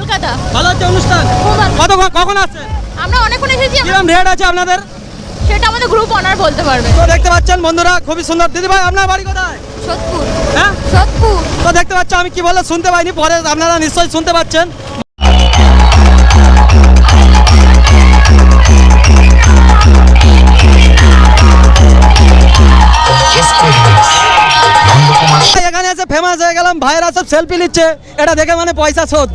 কলকাতা। ভালো হচ্ছে অনুষ্ঠান? কত কখন আসছেন? আমরা অনেকক্ষণ এসেছি। কিরকম রেট আছে আপনাদের? সেটা আমাদের গ্রুপ অনার বলতে পারবে। তো দেখতে পাচ্ছেন বন্ধুরা, খুবই সুন্দর। দিদি ভাই আপনার বাড়ি কোথায়? সোদপুর। হ্যাঁ, সোদপুর। তো দেখতে পাচ্ছ আমি কি বলে শুনতে পাইনি, পরে আপনারা নিশ্চয়ই শুনতে পাচ্ছেন। এখানে এসে ফেমাস হয়ে গেলাম, ভাইরা সব সেলফি নিচ্ছে, এটা দেখে মানে পয়সা শোধ।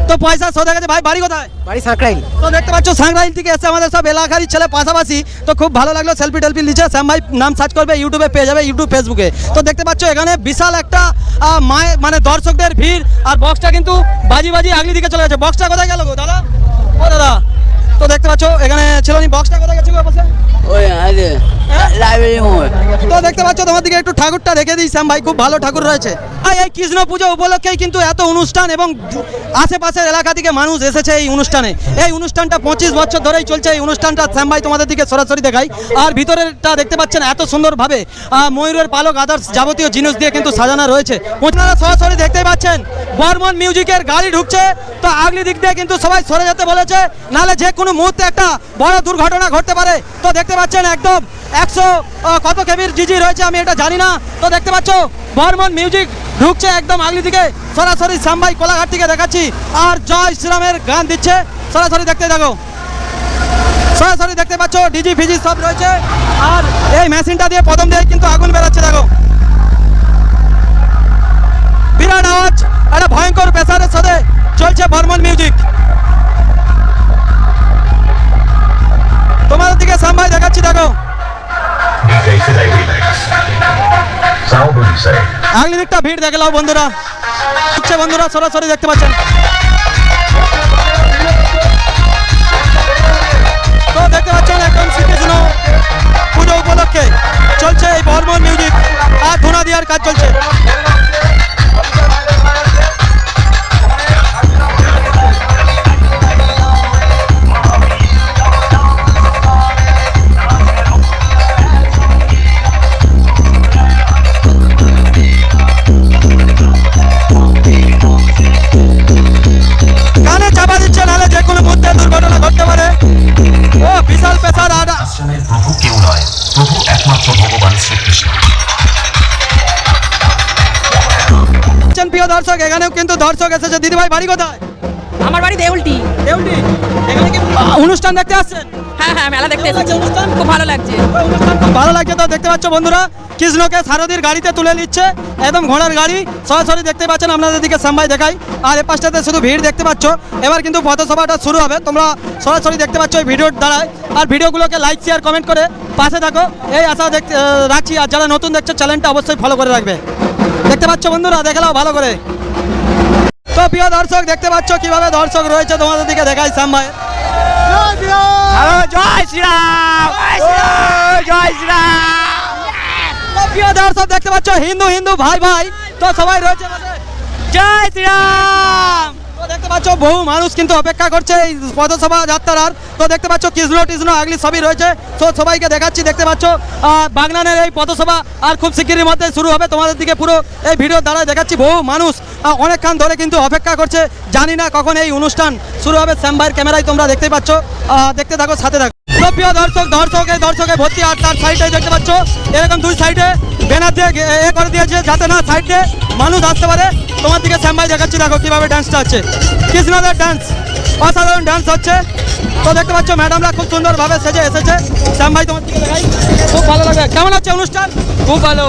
তো পয়সা শোধ হয়ে গেছে। ভাই বাড়ি কোথায়? বাড়ি সাঁকরাইল। তো দেখতে পাচ্ছ সাংরাইল থেকে এসে আমাদের সব এলাকারই ছেলে পাশাপাশি। তো খুব ভালো লাগলো, সেলফি টেলফি নিচ্ছে। শ্যাম ভাই নাম সার্চ করবে, ইউটিউবে পেয়ে যাবে, ইউটিউব ফেসবুকে। তো দেখতে পাচ্ছ এখানে বিশাল একটা মায়ের মানে দর্শকদের ভিড়, আর বক্সটা কিন্তু বাজি বাজি আগলি দিকে চলে গেছে। বক্সটা কোথায় গেল গো দাদা? ও দাদা, তো দেখতে পাচ্ছ এখানে ছিল নি, বক্সটা কোথায় গেছে গো বসে? ওই আরে লাইব্রেরি মোড়। তো দেখতে পাচ্ছ তোমার দিকে একটু ঠাকুরটা দেখে দিই শ্যাম ভাই, খুব ভালো ঠাকুর রয়েছে। আর এই কৃষ্ণ পুজো উপলক্ষেই কিন্তু এত অনুষ্ঠান, এবং আশেপাশের এলাকা থেকে মানুষ এসেছে এই অনুষ্ঠানে। এই অনুষ্ঠানটা 25 বছর ধরেই চলছে। এই অনুষ্ঠানটা শ্যাম ভাই তোমাদের দিকে সরাসরি দেখাই। আর ভিতরেরটা দেখতে পাচ্ছেন এত সুন্দরভাবে ময়ূরের পালক আদার্স যাবতীয় জিনিস দিয়ে কিন্তু সাজানো রয়েছে। আপনারা সরাসরি দেখতেই পাচ্ছেন বর্মন মিউজিকের গাড়ি ঢুকছে। তো আগলি দিক দিয়ে কিন্তু সবাই সরে যেতে বলেছে, নাহলে যে কোনো মুহূর্তে একটা বড় দুর্ঘটনা ঘটতে পারে। তো দেখতে পাচ্ছেন একদম 100 কত কেবির জিজি রয়েছে আমি এটা জানি না। তো দেখতে পাচ্ছ বর্মন মিউজিক ঢুকছে একদম আগলি দিকে। সরাসরি শ্যাম ভাই কোলাঘাট থেকে দেখাচ্ছি, আর জয় শ্রীরামের গান দিচ্ছে। সরাসরি দেখতে থাকো, সরাসরি দেখতে পাচ্ছ ডিজি ফিজি সব রয়েছে। আর এই মেশিনটা দিয়ে প্রথম দিয়ে কিন্তু আগুন বেরোচ্ছে, দেখো বিরাট আওয়াজ, একটা ভয়ঙ্কর প্রেসারের সাথে চলছে বর্মন মিউজিক। তোমাদের দিকে শ্যাম ভাই দেখাচ্ছি, দেখো আগলি দিকটা ভিড় দেখে নাও বন্ধুরা। বন্ধুরা সরাসরি দেখতে পাচ্ছেন। তো দেখতে পাচ্ছেন একদম শ্রীকৃষ্ণ পুজো উপলক্ষে চলছে এই বর্মন মিউজিক, আর ধুনা দেওয়ার কাজ চলছে। গানে চাপা দিচ্ছে, নাহলে যে কোনো মুহূর্তে দুর্ঘটনা ঘটতে পারে। ও বিশাল পেশার প্রভু কেউ নয়, প্রভু একমাত্র ভগবান শ্রীকৃষ্ণ। প্রিয় দর্শক, এখানেও কিন্তু দর্শক এসেছে। দিদি ভাই বাড়ি কোথায়? আমার বাড়ি দেউলটি। দেউলটি। এখানে কি অনুষ্ঠান দেখতে আসছেন? হ্যাঁ হ্যাঁ, মেলা দেখতে এসেছি। অনুষ্ঠান খুব ভালো লাগছে। অনুষ্ঠান খুব ভালো লাগছে। তো দেখতে পাচ্ছ বন্ধুরা, কৃষ্ণকে সারথীর গাড়িতে তুলে নিচ্ছে, একদম ঘোড়ার গাড়ি। সরাসরি দেখতে পাচ্ছেন, আপনাদের দিকে শ্যাম ভাই দেখাই। আর এই পাশটাতে শুধু ভিড় দেখতে পাচ্ছ। এবার কিন্তু পথসভাটা শুরু হবে, তোমরা সরাসরি দেখতে পাচ্ছ এই ভিডিওর দ্বারাই। আর ভিডিওগুলোকে লাইক শেয়ার কমেন্ট করে পাশে থাকো, এই আশা রাখছি। আর যারা নতুন দেখছো চ্যানেলটা অবশ্যই ফলো করে রাখবে। দেখতে পাচ্ছ বন্ধুরা, দেখে নাও ভালো করে। তো প্রিয় দর্শক, দেখতে পাচ্ছ কিভাবে দর্শক রয়েছে, তোমাদের দিকে দেখাই শ্যাম ভাই। জয় শ্রীরাম, জয় শ্রীরাম। প্রিয় দর্শক দেখতে পাচ্ছ হিন্দু হিন্দু ভাই ভাই, তো সবাই রয়েছে জয় শ্রীরাম। তো দেখতে পাচ্ছ বহু মানুষ কিন্তু অপেক্ষা করছে এই পথসভা যাত্রার। তো দেখতে পাচ্ছ কৃষ্ণ টিষ্ণ আগলি সবই রয়েছে। তো সবাইকে দেখাচ্ছি, দেখতে পাচ্ছ বাগনানের এই পথসভা আর খুব শিগগিরের মধ্যে শুরু হবে। তোমাদের দিকে পুরো এই ভিডিও দ্বারা দেখাচ্ছি। বহু মানুষ অনেকক্ষণ ধরে কিন্তু অপেক্ষা করছে, জানি না কখন এই অনুষ্ঠান শুরু হবে। শ্যাম ভাইয়ের ক্যামেরায় তোমরা দেখতেই পাচ্ছ, দেখতে থাকো, সাথে থাকো। তো প্রিয় দর্শক, দর্শকে ভর্তি। আর তার সাইডে দেখতে পাচ্ছ এরকম দুই সাইডে ব্যানার দিয়ে এ করে দিয়েছে, যাতে না সাইড দিয়ে মানুষ আসতে পারে। তোমার দিকে শ্যাম ভাই দেখাচ্ছি, দেখো কিভাবে ডান্সটা হচ্ছে। কৃষ্ণদের ডান্স, অসাধারণ ডান্স হচ্ছে। তো দেখতে পাচ্ছ ম্যাডামরা খুব সুন্দরভাবে সেজে এসেছে। শ্যাম ভাই তোমার দিকে দেখাই, খুব ভালো লাগে। কেমন হচ্ছে অনুষ্ঠান? খুব ভালো,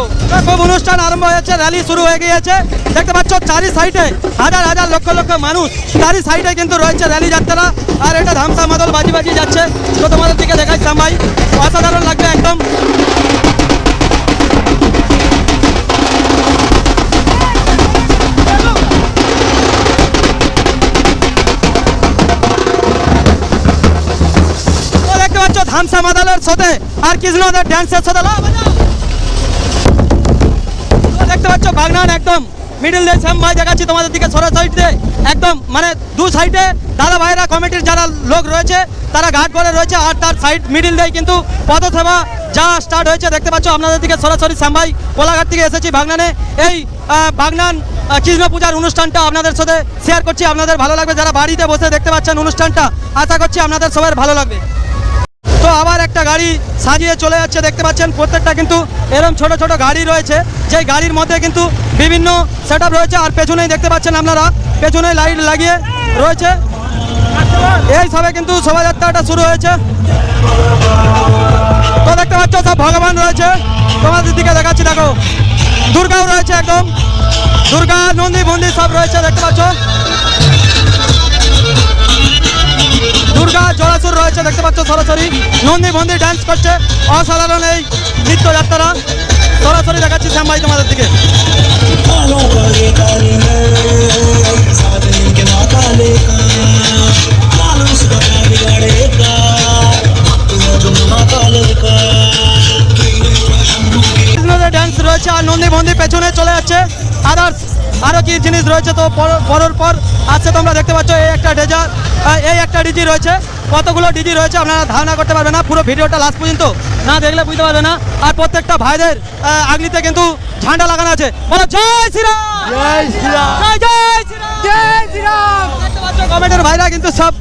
খুব অনুষ্ঠান আরম্ভ হয়েছে, র্যালি শুরু হয়ে গিয়েছে। দেখতে পাচ্ছ চারি সাইডে হাজার হাজার লক্ষ লক্ষ মানুষ, চারি সাইডে কিন্তু রয়েছে র্যালি যাত্রা। আর এটা ধামসা মাদল বাজি বাজি যাচ্ছে। তো তোমাদের দিকে দেখাই শ্যাম ভাই, অসাধারণ লাগবে একদম। দেখতে পাচ্ছ ধামসা মাদলের সাথে আর কৃষ্ণদের ড্যান্সের সাথে দেখতে পাচ্ছ বাগনান একদম মিডিল দিয়ে শ্যাম ভাই দেখাচ্ছি তোমাদের দিকে সরাসরি একদম, মানে দু সাইডে দাদা ভাইরা কমিটির যারা লোক রয়েছে তারা ঘাট করে রয়েছে। আর তার সাইড মিডিল দিয়ে কিন্তু পথসভা যা স্টার্ট হয়েছে। দেখতে পাচ্ছ আপনাদের দিকে সরাসরি শ্যাম ভাই কোলাঘাট থেকে এসেছি বাগনানে। এই বাগনান কৃষ্ণ পূজার অনুষ্ঠানটা আপনাদের সাথে শেয়ার করছি, আপনাদের ভালো লাগবে। যারা বাড়িতে বসে দেখতে পাচ্ছেন অনুষ্ঠানটা, আশা করছি আপনাদের সবার ভালো লাগবে। তো আবার একটা গাড়ি সাজিয়ে চলে যাচ্ছে, দেখতে পাচ্ছেন প্রত্যেকটা কিন্তু এরকম ছোট ছোট গাড়ি রয়েছে, যেই গাড়ির মধ্যে কিন্তু বিভিন্ন সেট রয়েছে। আর পেছনেই দেখতে পাচ্ছেন আপনারা, পেছনে লাইট লাগিয়ে রয়েছে। এই সবে কিন্তু শোভাযাত্রাটা শুরু হয়েছে। তো দেখতে পাচ্ছ সব ভগবান রয়েছে, তোমাদের দিকে দেখাচ্ছি, দেখো দুর্গাও রয়েছে, একদম দুর্গা নন্দী মন্দির সব রয়েছে, দেখতে পাচ্ছ দুর্গা জড়াসুর রয়েছে, দেখতে পাচ্ছ সরাসরি নন্দী মন্দির ডান্স করছে। অসাধারণ এই নৃত্যযাত্রা সরাসরি দেখাচ্ছি শ্যাম ভাই তোমাদের দিকে। ডান্স রয়েছে আর নন্দী মন্দির পেছনে চলে যাচ্ছে। আদার্স আরও কি জিনিস রয়েছে তো পরের পর আসছে, তোমরা দেখতে পাচ্ছ এই একটা ডেজার, এই একটা ডিজি রয়েছে, কতগুলো ডিজি রয়েছে আপনারা ধারণা করতে পারবে না, পুরো ভিডিওটা লাস্ট পর্যন্ত না দেখলে বুঝতে পারবে না। আর প্রত্যেকটা ভাইদের আগলিতে কিন্তু ঝান্ডা লাগানো আছে, বলো জয় শ্রীরাম, জয় শ্রীরাম, জয় শ্রীরাম, জয় শ্রীরাম। দেখতে পাচ্ছ কমেন্টের ভাইরা কিন্তু সব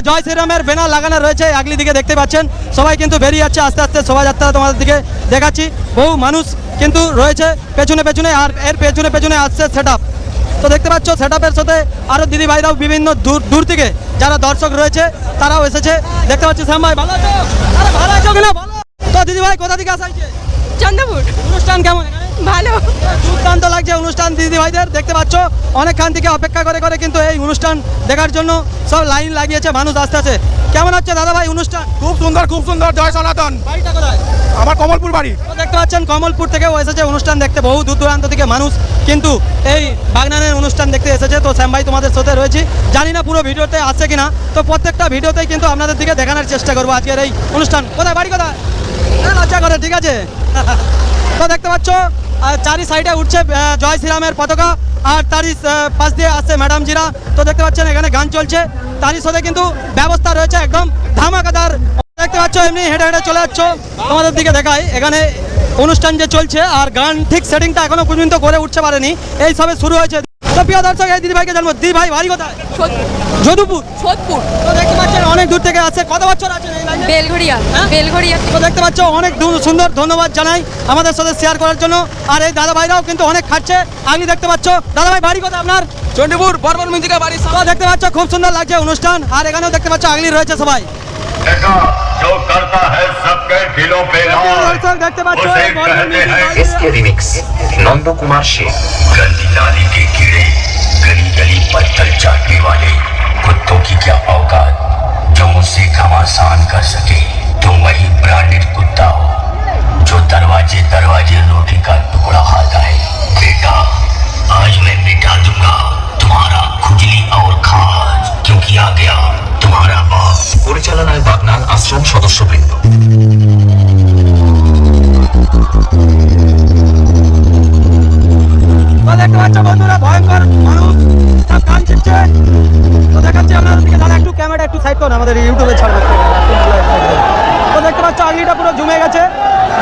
জয় শ্রীরামের ব্যানার লাগানো রয়েছে আগলি দিকে, দেখতে পাচ্ছেন সবাই কিন্তু বেরিয়ে যাচ্ছে আস্তে আস্তে শোভাযাত্রা তোমাদের দিকে দেখাচ্ছি। বহু মানুষ কিন্তু রয়েছে পেছনে পেছনে, আর এর পেছনে পেছনে আসছে সেট আপ। তো দেখতে পাচ্ছ সেট আপের সাথে আরও দিদি ভাইরাও বিভিন্ন দূর থেকে যারা দর্শক রয়েছে তারাও এসেছে, দেখতে পাচ্ছি। শ্যাম ভাই ভালো আছো? আরে ভালো আছো কিনা ভালো? তো দিদি ভাই কোথা থেকে আসা হয়েছে? চন্দ্রপুর। অনুষ্ঠান কেমন এখানে? ভালো। দুর্দান্ত লাগছে অনুষ্ঠান দিদি ভাইদের, দেখতে পাচ্ছ অনেকক্ষণ থেকে অপেক্ষা করে করে কিন্তু এই অনুষ্ঠান দেখার জন্য সব লাইন লাগিয়েছে, মানুষ আসতে আছে। কেমন হচ্ছে দাদা ভাই অনুষ্ঠান? খুব সুন্দর, খুব সুন্দর। জয় সনাতন। বাড়িটা কোথায়? আমার কমলপুর বাড়ি। তো দেখতে পাচ্ছেন কমলপুর থেকেও এসেছে অনুষ্ঠান দেখতে, বহু দূর দূরান্ত থেকে মানুষ কিন্তু এই বাগনানের অনুষ্ঠান দেখতে এসেছে। তো শ্যাম ভাই তোমাদের সাথে রয়েছি, জানি না পুরো ভিডিওতে আসছে কিনা, তো প্রত্যেকটা ভিডিওতেই কিন্তু আপনাদের দিকে দেখানোর চেষ্টা করবো আজকের এই অনুষ্ঠান। কোথায় বাড়ি কোথায়? লজ্জা করে, ঠিক আছে। তো দেখতে পাচ্ছ চারি সাইডে উঠছে জয় শ্রীরামের পতাকা, আর তারই পাশ দিয়ে আসছে ম্যাডামজিরা। তো দেখতে পাচ্ছেন এখানে গান চলছে, তারই সাথে কিন্তু ব্যবস্থা রয়েছে একদম ধামাকাদার। দেখতে পাচ্ছ এমনি হেঁটে হেঁটে চলে যাচ্ছ, তোমাদের দিকে দেখাই এখানে অনুষ্ঠান যে চলছে, আর গান ঠিক সেটিংটা এখনো পর্যন্ত করে উঠতে পারেনি, এই সবে শুরু হয়েছে। তো প্রিয় দর্শক, এই দিদি ভাইকে জানবো, দিদি ভাই বাড়ি কোথায়? যদুপুর। সোদপুর। তো দেখতে পাচ্ছেন অনেক দূর থেকে আসছে, কত বছর আছেন এই লাইনে? বেলঘড়িয়া। হ্যাঁ? বেলঘড়িয়া। তো দেখতে পাচ্ছ অনেক সুন্দর, ধন্যবাদ জানাই আমাদের সাথে শেয়ার করার জন্য। আর এই দাদা ভাইরাও কিন্তু অনেক খাচ্ছে, আগলি দেখতে পাচ্ছ। দাদা ভাই বাড়ি কোথায় আপনার? চণ্ডীপুর বর্মন মিন্দিকা বাড়ি। তো দেখতে পাচ্ছ খুব সুন্দর লাগছে অনুষ্ঠান, আর এখানেও দেখতে পাচ্ছ আগলি রয়েছে সবাই। देखा जो करता है सबके दिलों पे राज দর্শক দেখতে পাচ্ছ उसे এই বড় कहते हैं মিউজিক इसके रिमिक्स नंदो कुमार शेख गली नाली के कीड़े गली गली पत्थर चाटने वाले कुत्तों की क्या औकात जो मुझसे घमासान कर सके तुम वही ब्रांडेड कुत्ता हो जो दरवाजे दरवाजे रोटी का टुकड़ा खाता है बेटा आज मैं मिटा दूंगा तुम्हारा खुजली और खाज क्योंकि आ गया तुम्हारा बाप পরিচালনায় বাগনান আশ্রম সদস্যবৃন্দ। তো দেখতে পাচ্ছ বন্ধুরা ভয়ঙ্কর মানুষ সব গান শিখছে। তো দেখাচ্ছি আপনাদের দিকে, দাদা একটু ক্যামেরা একটু সাইড করুন, আমাদের ইউটিউবে ছাড়বে। তো দেখতে পাচ্ছ আগলিটা পুরো জমে গেছে,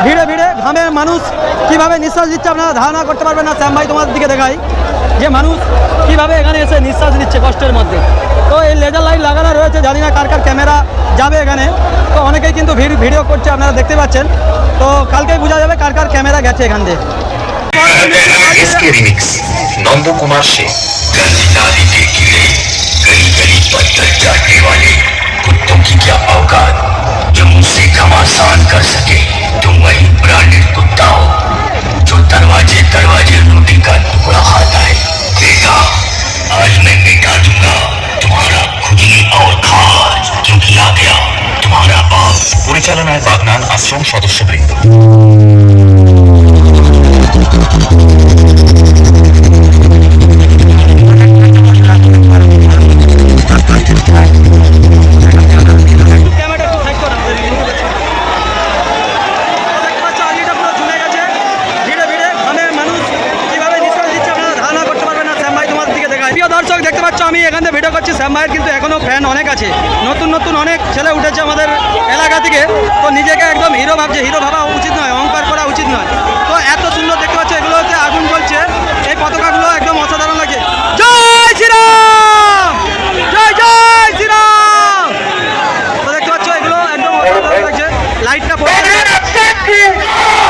ভিড়ে ভিড়ে ঘামে মানুষ কিভাবে নিঃশ্বাস দিচ্ছে আপনারা ধারণা করতে পারবেন না। শ্যাম ভাই তোমাদের দিকে দেখাই যে মানুষ কিভাবে এখানে এসে নিঃশ্বাস নিচ্ছে কষ্টের মধ্যে। তো এই লেজার লাইট লাগানো রয়েছে, জানি না কার কার ক্যামেরা যাবে এখানে। তো অনেকেই কিন্তু ভিডিও করছে, আপনারা দেখতে পাচ্ছেন। তো কালকেই বোঝা যাবে কার কার ক্যামেরা গেছে এখান দিয়ে। इसके रिमिक्स नंदो कुमार शेख गली नाली के कीड़े गली गली पत्थर चाटने वाले कुत्तों की क्या औकात जो मुझसे घमासान कर सके तुम वही ब्रांडेड कुत्ता हो जो दरवाजे दरवाजे रोटी का टुकड़ा खाता है बेटा आज मैं मिटा दूंगा तुम्हारा खुजली और खाज क्योंकि आ गया तुम्हारा बाप পরিচালনায় বাগনান আশ্রম সদস্যবৃন্দ। দর্শক দেখতে পাচ্ছ আমি এখান থেকে ভিডিও করছি, শ্যাম ভাইয়ের কিন্তু এখনো ফ্যান অনেক আছে, নতুন নতুন অনেক ছেলে উঠেছে আমাদের এলাকা থেকে। তো নিজেকে একদম হিরো ভাবছে, হিরো ভাবা উচিত নয়, অহংকার করা উচিত নয়। তো এত সুন্দর দেখতে পাচ্ছ, এগুলো হচ্ছে আগুন জ্বলছে, এই পতাকাগুলো একদম অসাধারণ লাগে। লাইটটা পড়ে গেছে।